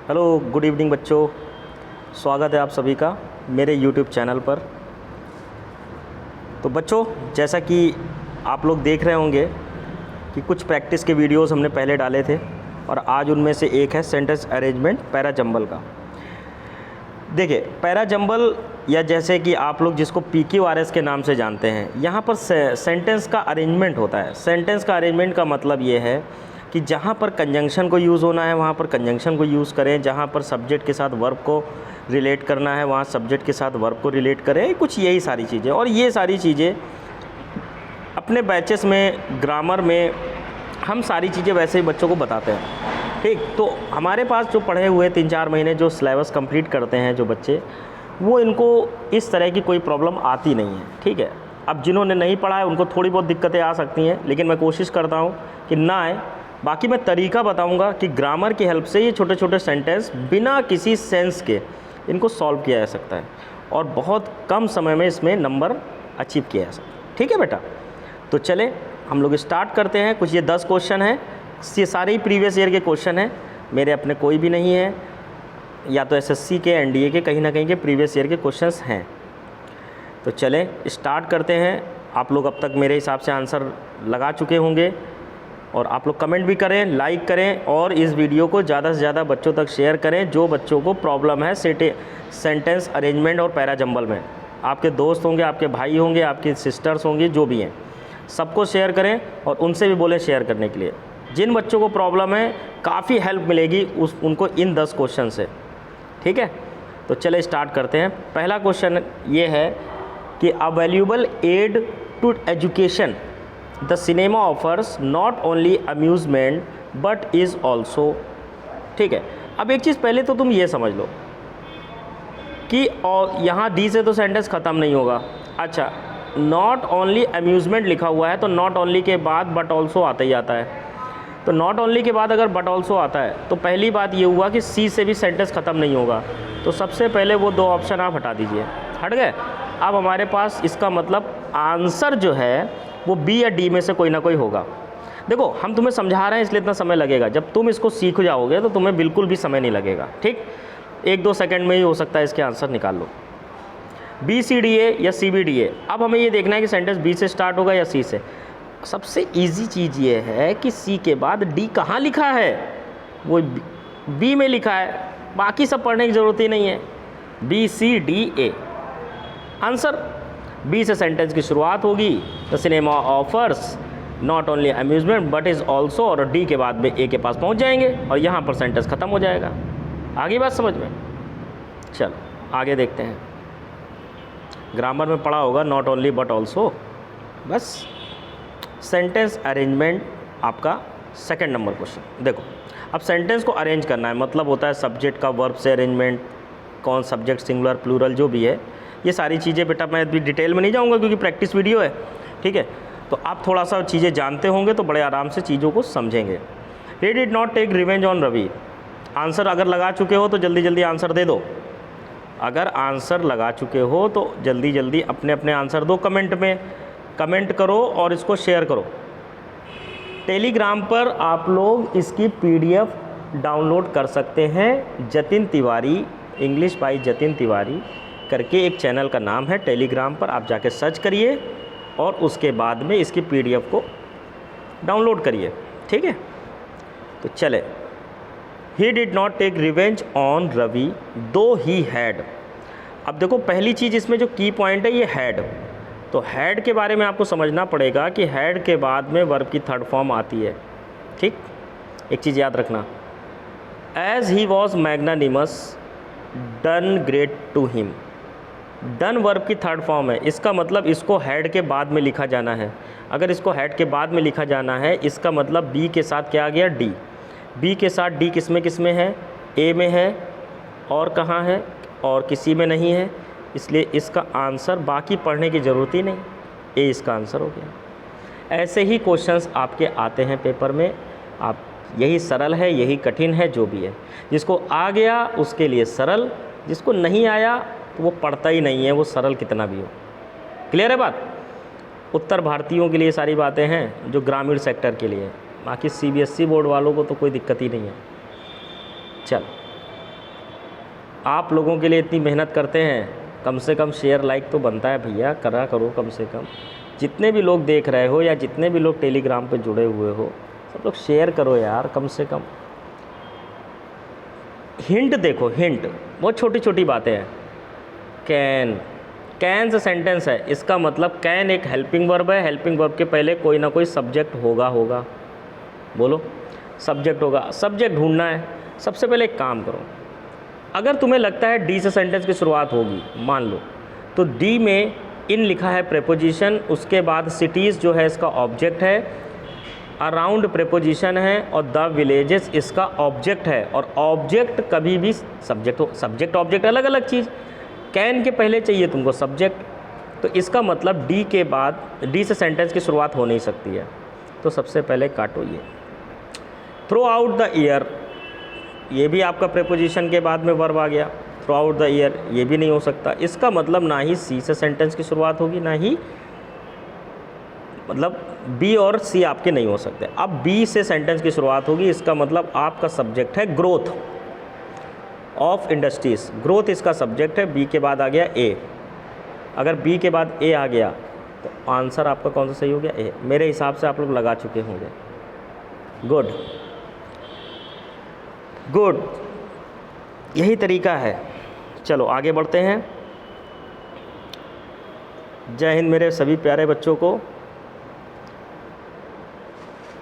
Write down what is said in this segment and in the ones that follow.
Hello, good evening बच्चों। स्वागत है आप सभी का मेरे यूट्यूब चैनल पर। तो बच्चों, जैसा कि आप लोग देख रहे होंगे कि कुछ प्रैक्टिस के वीडियोस हमने पहले डाले थे और आज उनमें से एक है सेंटेंस अरेंजमेंट पैरा जंबल का। देखिए, पैरा जंबल या जैसे कि आप लोग जिसको PQRS के नाम से जानते हैं, यहाँ पर सेंटेंस का अरेंजमेंट होता है। सेंटेंस का अरेंजमेंट का मतलब ये है कि जहाँ पर कंजंक्शन को यूज़ होना है वहाँ पर कंजंक्शन को यूज़ करें, जहाँ पर सब्जेक्ट के साथ वर्ब को रिलेट करना है वहाँ सब्जेक्ट के साथ वर्ब को रिलेट करें। कुछ यही सारी चीज़ें, और ये सारी चीज़ें अपने बैचेस में, ग्रामर में हम सारी चीज़ें वैसे ही बच्चों को बताते हैं। ठीक, तो हमारे पास जो पढ़े हुए 3-4 महीने जो सिलेबस कंप्लीट करते हैं जो बच्चे, वो इनको इस तरह की कोई प्रॉब्लम आती नहीं है। ठीक है, अब जिन्होंने नहीं पढ़ा है उनको थोड़ी बहुत दिक्कतें आ सकती हैं, लेकिन मैं कोशिश करता हूँ कि ना आए। बाकी मैं तरीका बताऊंगा कि ग्रामर की हेल्प से ये छोटे छोटे सेंटेंस बिना किसी सेंस के इनको सॉल्व किया जा सकता है और बहुत कम समय में इसमें नंबर अचीव किया जा सकता है। ठीक है बेटा, तो चले हम लोग स्टार्ट करते हैं। कुछ ये 10 क्वेश्चन हैं, ये सारे ही प्रीवियस ईयर के क्वेश्चन हैं, मेरे अपने कोई भी नहीं है, या तो SSC के, NDA के, कहीं ना कहीं के प्रीवियस ईयर के क्वेश्चंस हैं। तो चलें स्टार्ट करते हैं। आप लोग अब तक मेरे हिसाब से आंसर लगा चुके होंगे और आप लोग कमेंट भी करें, लाइक करें और इस वीडियो को ज़्यादा से ज़्यादा बच्चों तक शेयर करें जो बच्चों को प्रॉब्लम है सेंटेंस अरेंजमेंट और पैरा जंबल में। आपके दोस्त होंगे, आपके भाई होंगे, आपकी सिस्टर्स होंगी, जो भी हैं, सबको शेयर करें और उनसे भी बोलें शेयर करने के लिए। जिन बच्चों को प्रॉब्लम है काफ़ी हेल्प मिलेगी उनको इन 10 क्वेश्चन से। ठीक है, तो चले स्टार्ट करते हैं। पहला क्वेश्चन ये है कि a valuable aid to education the cinema offers not only amusement but is also. ठीक है, अब एक चीज़ पहले तो तुम ये समझ लो कि और यहाँ डी से तो सेंटेंस ख़त्म नहीं होगा। अच्छा, नॉट ओनली अम्यूज़मेंट लिखा हुआ है तो नॉट ओनली के बाद बट ऑल्सो आता ही आता है। तो नॉट ओनली के बाद अगर बट ऑल्सो आता है तो पहली बात ये हुआ कि सी से भी सेंटेंस ख़त्म नहीं होगा। तो सबसे पहले वो 2 ऑप्शन आप हटा दीजिए, हट गए। अब हमारे पास इसका मतलब आंसर जो है वो बी या डी में से कोई ना कोई होगा। देखो, हम तुम्हें समझा रहे हैं इसलिए इतना समय लगेगा, जब तुम इसको सीख जाओगे तो तुम्हें बिल्कुल भी समय नहीं लगेगा। ठीक, 1-2 सेकंड में ही हो सकता है इसके आंसर निकाल लो। BCDA या CBDA। अब हमें ये देखना है कि सेंटेंस बी से स्टार्ट होगा या सी से। सबसे ईजी चीज़ ये है कि सी के बाद डी कहाँ लिखा है, वो बी में लिखा है, बाकी सब पढ़ने की ज़रूरत ही नहीं है। BCDA answer. बी से सेंटेंस की शुरुआत होगी, the cinema offers not only amusement but is also, और डी के बाद में ए के पास पहुंच जाएंगे और यहाँ पर सेंटेंस ख़त्म हो जाएगा। आगे बात समझ में? चलो आगे देखते हैं। ग्रामर में पढ़ा होगा नॉट ओनली बट ऑल्सो। बस सेंटेंस अरेंजमेंट आपका सेकंड नंबर क्वेश्चन। देखो, अब सेंटेंस को अरेंज करना है, मतलब होता है सब्जेक्ट का वर्ब से अरेंजमेंट, कौन सब्जेक्ट, सिंगुलर, प्लूरल, जो भी है ये सारी चीज़ें। बेटा मैं अभी डिटेल में नहीं जाऊंगा क्योंकि प्रैक्टिस वीडियो है। ठीक है, तो आप थोड़ा सा चीज़ें जानते होंगे तो बड़े आराम से चीज़ों को समझेंगे। He did not take revenge on Ravi. Answer अगर लगा चुके हो तो जल्दी जल्दी आंसर दे दो। अगर आंसर लगा चुके हो तो जल्दी जल्दी अपने अपने आंसर दो, कमेंट में कमेंट करो और इसको शेयर करो। टेलीग्राम पर आप लोग इसकी PDF डाउनलोड कर सकते हैं। जतिन तिवारी, इंग्लिश बाय जतिन तिवारी करके एक चैनल का नाम है। टेलीग्राम पर आप जाके सर्च करिए और उसके बाद में इसकी PDF को डाउनलोड करिए। ठीक है, तो चले। He did not take revenge on Ravi though he had. अब देखो, पहली चीज़ इसमें जो की पॉइंट है ये हैड। तो हैड के बारे में आपको समझना पड़ेगा कि हैड के बाद में वर्ब की थर्ड फॉर्म आती है। ठीक, एक चीज़ याद रखना, as he was magnanimous done great to him. Done verb की थर्ड फॉर्म है, इसका मतलब इसको हैड के बाद में लिखा जाना है। अगर इसको हैड के बाद में लिखा जाना है, इसका मतलब बी के साथ क्या आ गया, डी। बी के साथ डी किस में है, ए में है, और कहाँ है, और किसी में नहीं है, इसलिए इसका आंसर बाकी पढ़ने की ज़रूरत ही नहीं, ए इसका आंसर हो गया। ऐसे ही क्वेश्चंस आपके आते हैं पेपर में। आप यही सरल है, यही कठिन है, जो भी है। जिसको आ गया उसके लिए सरल, जिसको नहीं आया तो वो पढ़ता ही नहीं है, वो सरल कितना भी हो। क्लियर है बात? उत्तर भारतीयों के लिए सारी बातें हैं, जो ग्रामीण सेक्टर के लिए। बाकी CBSE बोर्ड वालों को तो कोई दिक्कत ही नहीं है। चल आप लोगों के लिए इतनी मेहनत करते हैं, कम से कम शेयर लाइक तो बनता है भैया, करा करो कम से कम। जितने भी लोग देख रहे हो या जितने भी लोग टेलीग्राम पे जुड़े हुए हो, सब लोग शेयर करो यार कम से कम। हिंट देखो, हिंट बहुत छोटी छोटी बातें हैं। कैन से सेंटेंस है, इसका मतलब कैन एक हेल्पिंग वर्ब है। हेल्पिंग वर्ब के पहले कोई ना कोई सब्जेक्ट होगा। बोलो, सब्जेक्ट होगा। सब्जेक्ट ढूंढना है। सबसे पहले एक काम करो, अगर तुम्हें लगता है डी से सेंटेंस की शुरुआत होगी, मान लो, तो डी में इन लिखा है प्रेपोजिशन, उसके बाद सिटीज़ जो है इसका ऑब्जेक्ट है, अराउंड प्रेपोजिशन है, और द विलेजेस इसका ऑब्जेक्ट है। और ऑब्जेक्ट कभी भी सब्जेक्ट हो, सब्जेक्ट ऑब्जेक्ट अलग अलग चीज़। कैन के पहले चाहिए तुमको सब्जेक्ट, तो इसका मतलब डी के बाद, डी से सेंटेंस की शुरुआत हो नहीं सकती है। तो सबसे पहले काटो ये। थ्रू आउट द ईयर, ये भी आपका प्रेपोजिशन के बाद में वर्ब आ गया। थ्रू आउट द ईयर ये भी नहीं हो सकता। इसका मतलब ना ही सी से सेंटेंस की शुरुआत होगी, ना ही मतलब बी और सी आपके नहीं हो सकते। अब बी से सेंटेंस की शुरुआत होगी, इसका मतलब आपका सब्जेक्ट है ग्रोथ ऑफ इंडस्ट्रीज़। ग्रोथ इसका सब्जेक्ट है। बी के बाद आ गया ए। अगर बी के बाद ए आ गया तो आंसर आपका कौन सा सही हो गया? ए। मेरे हिसाब से आप लोग लगा चुके होंगे। गुड गुड, यही तरीका है। चलो आगे बढ़ते हैं। जय हिंद मेरे सभी प्यारे बच्चों को।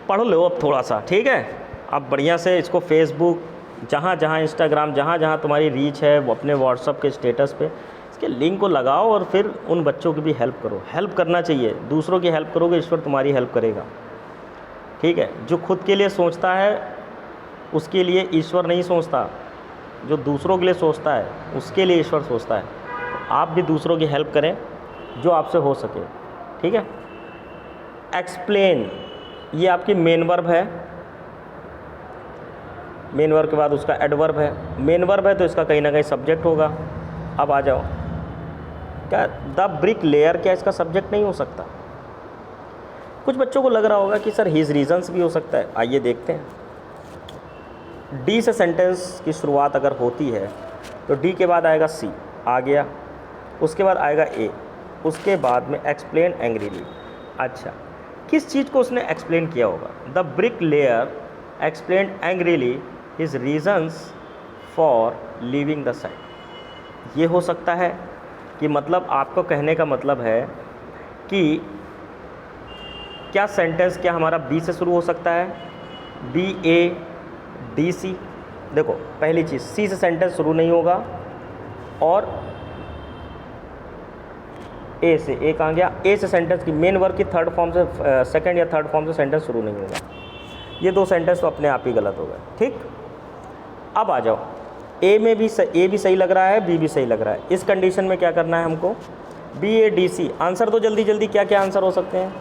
पढ़ लो अब थोड़ा सा, ठीक है? अब बढ़िया से इसको फेसबुक, जहाँ जहाँ इंस्टाग्राम, जहाँ जहाँ तुम्हारी रीच है, वो अपने व्हाट्सअप के स्टेटस पे इसके लिंक को लगाओ और फिर उन बच्चों की भी हेल्प करो। हेल्प करना चाहिए, दूसरों की हेल्प करोगे ईश्वर तुम्हारी हेल्प करेगा, ठीक है? जो खुद के लिए सोचता है उसके लिए ईश्वर नहीं सोचता, जो दूसरों के लिए सोचता है उसके लिए ईश्वर सोचता है। आप भी दूसरों की हेल्प करें जो आपसे हो सके, ठीक है? एक्सप्लेन, ये आपकी मेन वर्ब है। मेन वर्ब के बाद उसका एडवर्ब है। मेन वर्ब है तो इसका कहीं ना कहीं सब्जेक्ट होगा। अब आ जाओ, क्या द ब्रिक लेयर, क्या इसका सब्जेक्ट नहीं हो सकता? कुछ बच्चों को लग रहा होगा कि सर हिज रीजन्स भी हो सकता है। आइए देखते हैं। डी से सेंटेंस की शुरुआत अगर होती है तो डी के बाद आएगा सी, आ गया। उसके बाद आएगा ए, उसके बाद में एक्सप्लेन एंग्रीली। अच्छा, किस चीज़ को उसने एक्सप्लेन किया होगा? The brick layer explain angrily his reasons for leaving the site. ये हो सकता है कि मतलब आपको कहने का मतलब है कि क्या सेंटेंस क्या हमारा बी से शुरू हो सकता है? B A D C. देखो पहली चीज़, सी से सेंटेंस शुरू नहीं होगा और ए से, ए कहाँ गया? ए से सेंटेंस की मेन वर्ब की थर्ड फॉर्म से, सेकंड या थर्ड फॉर्म से सेंटेंस शुरू नहीं होगा। ये दो सेंटेंस तो अपने आप ही गलत हो गए, ठीक? अब आ जाओ, ए में भी ए भी सही लग रहा है, बी भी सही लग रहा है। इस कंडीशन में क्या करना है हमको? B A D C. Answer दो जल्दी जल्दी, क्या क्या आंसर हो सकते हैं?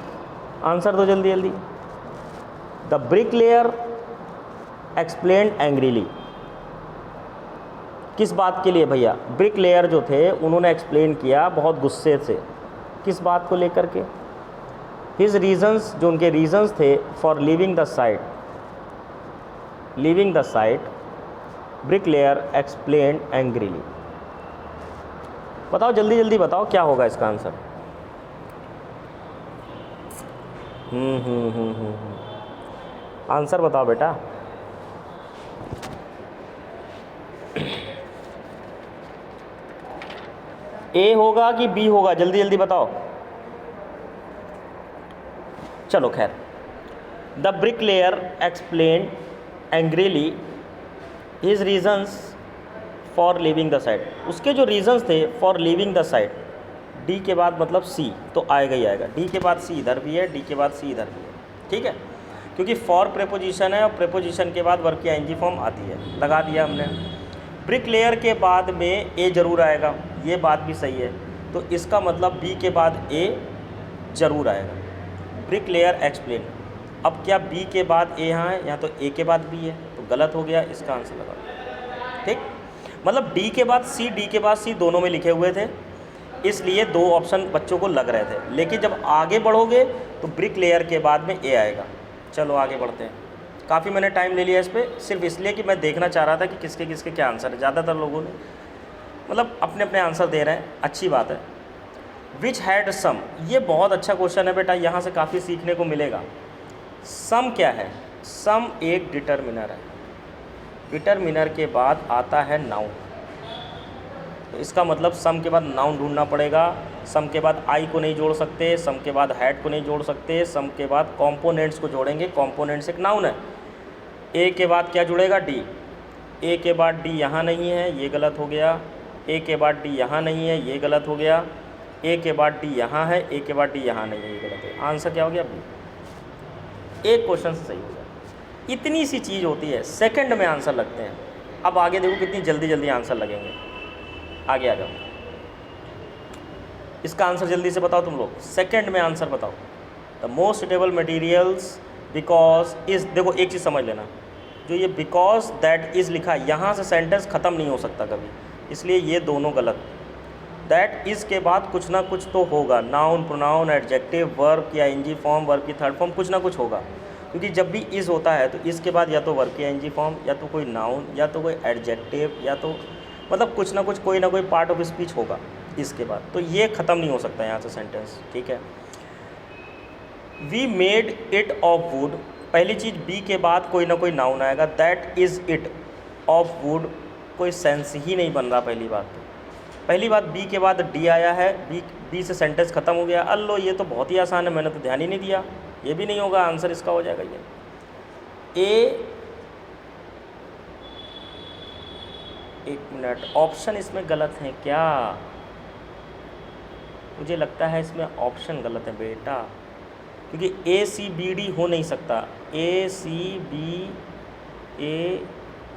आंसर दो जल्दी जल्दी। The brick layer explain angrily, किस बात के लिए भैया? ब्रिक लेयर जो थे उन्होंने एक्सप्लेन किया बहुत गुस्से से, किस बात को लेकर के? हिज रीजन्स, जो उनके रीजन्स थे for leaving the site, leaving the site brick layer explain angrily. बताओ जल्दी जल्दी बताओ क्या होगा इसका आंसर? आंसर बताओ बेटा। ए होगा कि बी होगा? जल्दी जल्दी बताओ। चलो खैर, the brick layer explain angrily his reasons for leaving the site. उसके जो रीजन्स थे for leaving the site, D के बाद मतलब सी तो आएगा ही आएगा। डी के बाद सी इधर भी है, डी के बाद सी इधर भी है, ठीक है? क्योंकि फॉर प्रेपोजिशन है और प्रेपोजिशन के बाद वर्ब की आईएनजी फॉर्म आती है, लगा दिया हमने। ब्रिक लेयर के बाद में ए ज़रूर आएगा, ये बात भी सही है। तो इसका मतलब बी के बाद ए ज़रूर आएगा। ब्रिक लेयर एक्सप्लेन, अब क्या बी के बाद ए यहाँ है? यहाँ तो ए के बाद बी है, तो गलत हो गया, इसका आंसर लगा, ठीक? मतलब डी के बाद सी, डी के बाद सी दोनों में लिखे हुए थे, इसलिए दो ऑप्शन बच्चों को लग रहे थे। लेकिन जब आगे बढ़ोगे तो ब्रिक लेयर के बाद में ए आएगा। चलो आगे बढ़ते हैं। काफ़ी मैंने टाइम ले लिया इस पर, सिर्फ इसलिए कि मैं देखना चाह रहा था कि किसके किसके क्या आंसर है। ज़्यादातर लोगों ने मतलब अपने अपने आंसर दे रहे हैं, अच्छी बात है। विच हैड सम, ये बहुत अच्छा क्वेश्चन है बेटा, यहाँ से काफ़ी सीखने को मिलेगा। सम क्या है? सम एक डिटर्मिनर है, डिटर्मिनर के बाद आता है नाउन, तो इसका मतलब सम के बाद नाउन ढूंढना पड़ेगा। सम के बाद आई को नहीं जोड़ सकते, सम के बाद हैड को नहीं जोड़ सकते, सम के बाद कॉम्पोनेंट्स को जोड़ेंगे, कॉम्पोनेंट्स एक नाउन है। ए के बाद क्या जुड़ेगा? डी। ए के बाद डी यहाँ नहीं है, ये गलत हो गया। ए के बाद डी यहाँ नहीं है, ये गलत हो गया। ए के बाद डी यहाँ है, ए के बाद डी यहाँ नहीं है, ये गलत है। आंसर क्या हो गया? बी। एक क्वेश्चन से सही हो गया। इतनी सी चीज़ होती है, सेकंड में आंसर लगते हैं। अब आगे देखो कितनी जल्दी जल्दी आंसर लगेंगे। आगे आ जाओ, इसका आंसर जल्दी से बताओ तुम लोग, सेकंड में आंसर बताओ। The most suitable materials because is, देखो एक चीज़ समझ लेना, जो ये बिकॉज दैट इज़ लिखा है, यहाँ से सेंटेंस ख़त्म नहीं हो सकता कभी, इसलिए ये दोनों गलत। दैट इज़ के बाद कुछ ना कुछ तो होगा, नाउन, प्रोनाउन, एडजेक्टिव, वर्ब या एनजी फॉर्म, वर्ब की थर्ड फॉर्म, कुछ ना कुछ होगा। क्योंकि जब भी इज़ होता है तो इसके बाद या तो वर्ब की एनजी फॉर्म, या तो कोई नाउन, या तो कोई एडजेक्टिव, या तो मतलब कुछ ना कुछ, कोई ना कोई पार्ट ऑफ स्पीच होगा इसके बाद, तो ये ख़त्म नहीं हो सकता यहाँ से सेंटेंस, ठीक है। We made it of wood, पहली चीज़ बी के बाद कोई ना कोई नाउन आएगा। That is it of would, कोई सेंस ही नहीं बन रहा पहली बात तो। पहली बात बी के बाद डी आया है, बी से सेंटेंस ख़त्म हो गया। अल्लो ये तो बहुत ही आसान है, मैंने तो ध्यान ही नहीं दिया। ये भी नहीं होगा, आंसर इसका हो जाएगा ये। ए, एक मिनट, ऑप्शन इसमें गलत है क्या? मुझे लगता है इसमें ऑप्शन गलत है बेटा, क्योंकि ए सी बी डी हो नहीं सकता। ए सी बी ए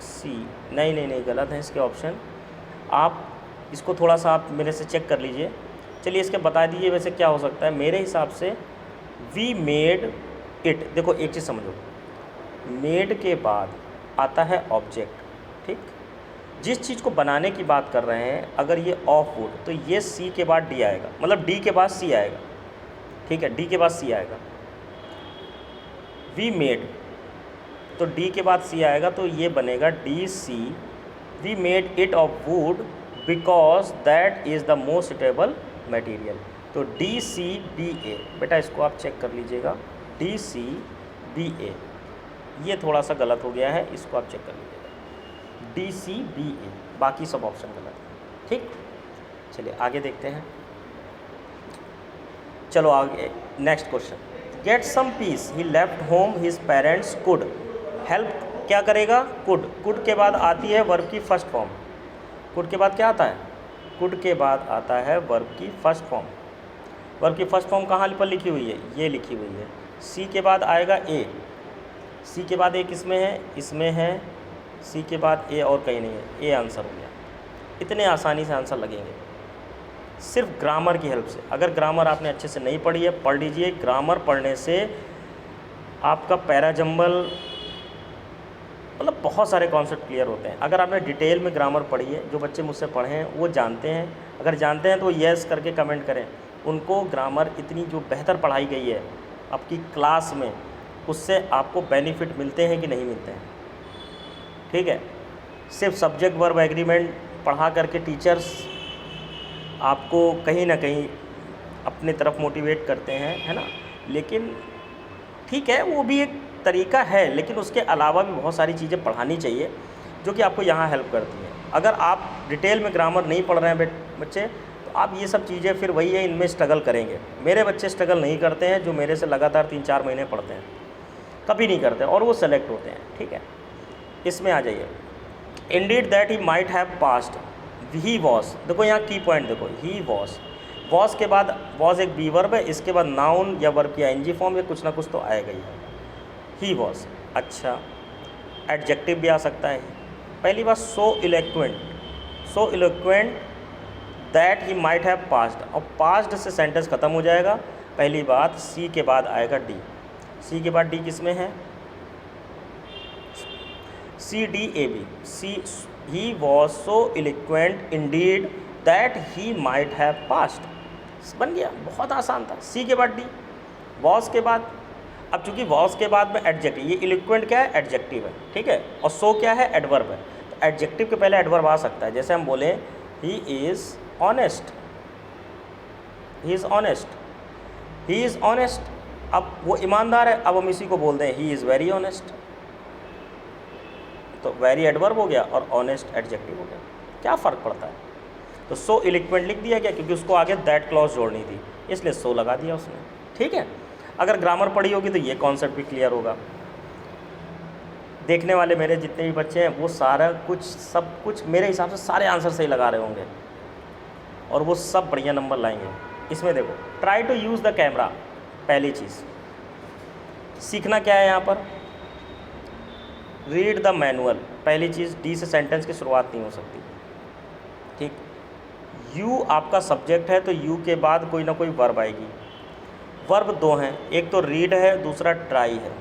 सी, नहीं नहीं नहीं, गलत है इसके ऑप्शन। आप इसको थोड़ा सा आप मेरे से चेक कर लीजिए। चलिए इसके बता दीजिए वैसे क्या हो सकता है। मेरे हिसाब से वी मेड इट, देखो एक चीज़ समझो, मेड के बाद आता है ऑब्जेक्ट, ठीक। जिस चीज़ को बनाने की बात कर रहे हैं, अगर ये ऑफ वुड, तो ये सी के बाद डी आएगा, मतलब डी के बाद सी आएगा, ठीक है, डी के बाद सी आएगा। वी मेड, तो डी के बाद सी आएगा, तो ये बनेगा D C. We made it of wood because that is the most suitable material. तो डी सी बी ए, बेटा इसको आप चेक कर लीजिएगा, डी सी बी ए, ये थोड़ा सा गलत हो गया है, इसको आप चेक कर लीजिएगा, डी सी बी ए, बाकी सब ऑप्शन गलत है, ठीक। चलिए आगे देखते हैं। चलो आगे, next question. Get some peace, he left home, his parents could help, क्या करेगा? कुड। कुड के बाद आती है वर्ब की फर्स्ट फॉर्म। कुड के बाद क्या आता है? कुड के बाद आता है वर्ब की फर्स्ट फॉर्म। वर्ब की फर्स्ट फॉर्म कहाँ पर लिखी हुई है? ये लिखी हुई है। सी के बाद आएगा ए, सी के बाद ए किसमें है? इसमें है। सी के बाद ए और कहीं नहीं है, ए आंसर हो गया। इतने आसानी से आंसर लगेंगे सिर्फ ग्रामर की हेल्प से। अगर ग्रामर आपने अच्छे से नहीं पढ़ी है, पढ़ लीजिए। ग्रामर पढ़ने से आपका पैराजंबल, मतलब बहुत सारे कॉन्सेप्ट क्लियर होते हैं। अगर आपने डिटेल में ग्रामर पढ़ी है, जो बच्चे मुझसे पढ़े हैं वो जानते हैं। अगर जानते हैं तो येस करके कमेंट करें। उनको ग्रामर इतनी जो बेहतर पढ़ाई गई है आपकी क्लास में, उससे आपको बेनिफिट मिलते हैं कि नहीं मिलते हैं, ठीक है। सिर्फ सब्जेक्ट वर्ब एग्रीमेंट पढ़ा करके टीचर्स आपको कहीं ना कहीं अपने तरफ मोटिवेट करते हैं, है ना। लेकिन ठीक है, वो भी एक तरीका है, लेकिन उसके अलावा भी बहुत सारी चीज़ें पढ़ानी चाहिए जो कि आपको यहाँ हेल्प करती हैं। अगर आप डिटेल में ग्रामर नहीं पढ़ रहे हैं बच्चे, तो आप ये सब चीज़ें फिर वही है, इनमें स्ट्रगल करेंगे। मेरे बच्चे स्ट्रगल नहीं करते हैं, जो मेरे से लगातार 3-4 महीने पढ़ते हैं, कभी नहीं करते, और वो सेलेक्ट होते हैं, ठीक है। इसमें आ जाइए। Indeed that he might have past, he was, देखो यहाँ की पॉइंट देखो, ही वॉज। वॉज के बाद वॉज एक बी वर्ब है, इसके बाद नाउन या वर्ब की आईएनजी फॉर्म या कुछ ना कुछ तो आएगा ही। ही वॉज, अच्छा एडजेक्टिव भी आ सकता है। पहली बात so eloquent, so eloquent that he might have passed, और पास्ट से सेंटेंस खत्म हो जाएगा। पहली बात सी के बाद आएगा डी, सी के बाद डी किस में है? C D A B. C, he was so eloquent indeed that he might have passed, बन गया, बहुत आसान था। सी के बाद डी, वॉज के बाद, अब चूंकि वॉज के बाद में एडजेक्टिव, ये इलोक्वेंट क्या है? एडजेक्टिव है, ठीक है। और सो क्या है? एडवर्ब है। तो एडजेक्टिव के पहले एडवर्ब आ सकता है। जैसे हम बोलें he is honest, he is honest, he is honest. अब वो ईमानदार है, अब हम इसी को बोलते हैं ही इज़ वेरी ऑनेस्ट। तो वेरी एडवर्ब हो गया और ऑनेस्ट एडजेक्टिव हो गया, क्या फ़र्क पड़ता है। तो सो इलिक्वेंट लिख दिया गया क्योंकि उसको आगे दैट क्लॉज जोड़नी थी, इसलिए सो लगा दिया उसने। ठीक है, अगर ग्रामर पढ़ी होगी तो ये कॉन्सेप्ट भी क्लियर होगा। देखने वाले मेरे जितने भी बच्चे हैं वो सारा कुछ सब कुछ मेरे हिसाब से सारे आंसर सही लगा रहे होंगे और वो सब बढ़िया नंबर लाएंगे। इसमें देखो, try to use the camera, पहली चीज़ सीखना क्या है यहाँ पर, रीड द मैनुअल, पहली चीज़। डी से सेंटेंस की शुरुआत नहीं हो सकती। ठीक, यू आपका सब्जेक्ट है तो यू के बाद कोई ना कोई वर्ब आएगी। वर्ब दो हैं, एक तो रीड है, दूसरा ट्राई है।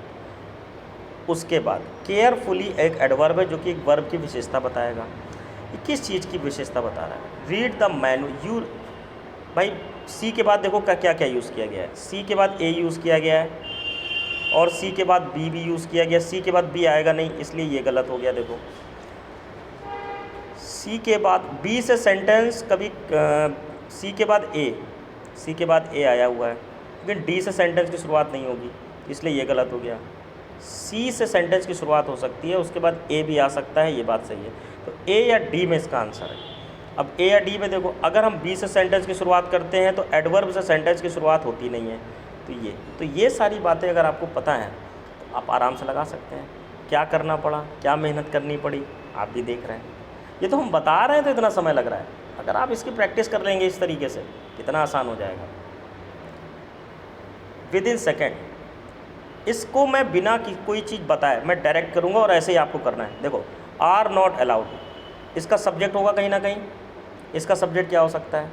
उसके बाद केयरफुली एक एडवर्ब है जो कि एक वर्ब की विशेषता बताएगा। ये किस चीज़ की विशेषता बता रहा है, रीड द मैनुअल। यू भाई सी के बाद देखो क्या क्या क्या यूज़ किया गया है, सी के बाद ए यूज़ किया गया है और सी के बाद बी भी यूज़ किया गया। सी के बाद बी आएगा नहीं, इसलिए ये गलत हो गया। देखो सी के बाद बी से सेंटेंस कभी सी के बाद ए, सी के बाद ए आया हुआ है, लेकिन डी से सेंटेंस की शुरुआत नहीं होगी, इसलिए ये गलत हो गया। सी से सेंटेंस की शुरुआत हो सकती है, उसके बाद ए भी आ सकता है, ये बात सही है। तो ए या डी में इसका आंसर है। अब ए या डी में देखो, अगर हम बी से सेंटेंस की शुरुआत करते हैं तो एडवर्ब से सेंटेंस की शुरुआत होती नहीं है। तो ये सारी बातें अगर आपको पता है तो आप आराम से लगा सकते हैं। क्या करना पड़ा, क्या मेहनत करनी पड़ी, आप भी देख रहे हैं। ये तो हम बता रहे हैं तो इतना समय लग रहा है, अगर आप इसकी प्रैक्टिस कर लेंगे इस तरीके से कितना आसान हो जाएगा, विद इन सेकेंड। इसको मैं बिना कोई चीज़ बताए मैं डायरेक्ट करूँगा और ऐसे ही आपको करना है। देखो, आर नॉट अलाउड, इसका सब्जेक्ट होगा कहीं ना कहीं। इसका सब्जेक्ट क्या हो सकता है,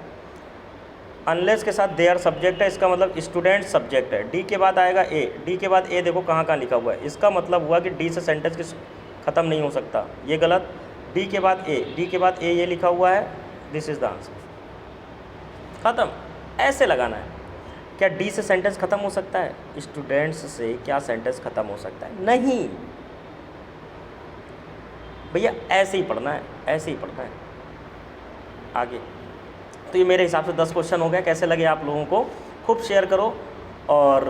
अनलेस के साथ देयर सब्जेक्ट है, इसका मतलब स्टूडेंट सब्जेक्ट है। डी के बाद आएगा ए, डी के बाद ए देखो कहाँ कहाँ लिखा हुआ है, इसका मतलब हुआ कि डी से सेंटेंस की ख़त्म नहीं हो सकता, ये गलत। डी के बाद ए, डी के बाद ए ये लिखा हुआ है, दिस इज़ द आंसर, ख़त्म। ऐसे लगाना है। क्या डी से सेंटेंस ख़त्म हो सकता है, स्टूडेंट्स से क्या सेंटेंस ख़त्म हो सकता है, नहीं भैया, ऐसे ही पढ़ना है, ऐसे ही पढ़ना है आगे। तो ये मेरे हिसाब से 10 क्वेश्चन हो गए। कैसे लगे आप लोगों को, खूब शेयर करो और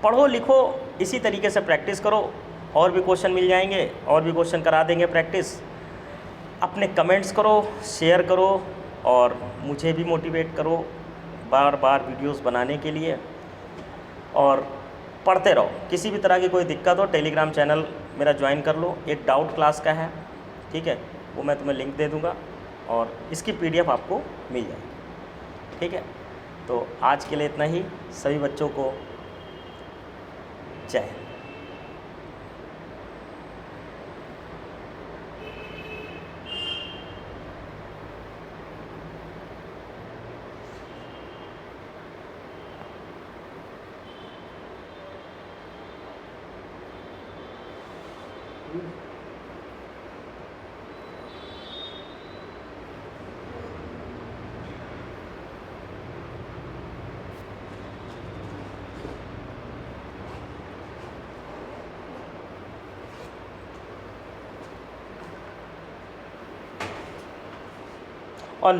पढ़ो लिखो, इसी तरीके से प्रैक्टिस करो, और भी क्वेश्चन मिल जाएंगे, और भी क्वेश्चन करा देंगे प्रैक्टिस। अपने कमेंट्स करो, शेयर करो और मुझे भी मोटिवेट करो बार बार वीडियोस बनाने के लिए, और पढ़ते रहो। किसी भी तरह की कोई दिक्कत हो टेलीग्राम चैनल मेरा ज्वाइन कर लो, एक डाउट क्लास का है, ठीक है, वो मैं तुम्हें लिंक दे दूँगा और इसकी PDF आपको मिल जाएगी। ठीक है, तो आज के लिए इतना ही। सभी बच्चों को जय हिंद। ऑल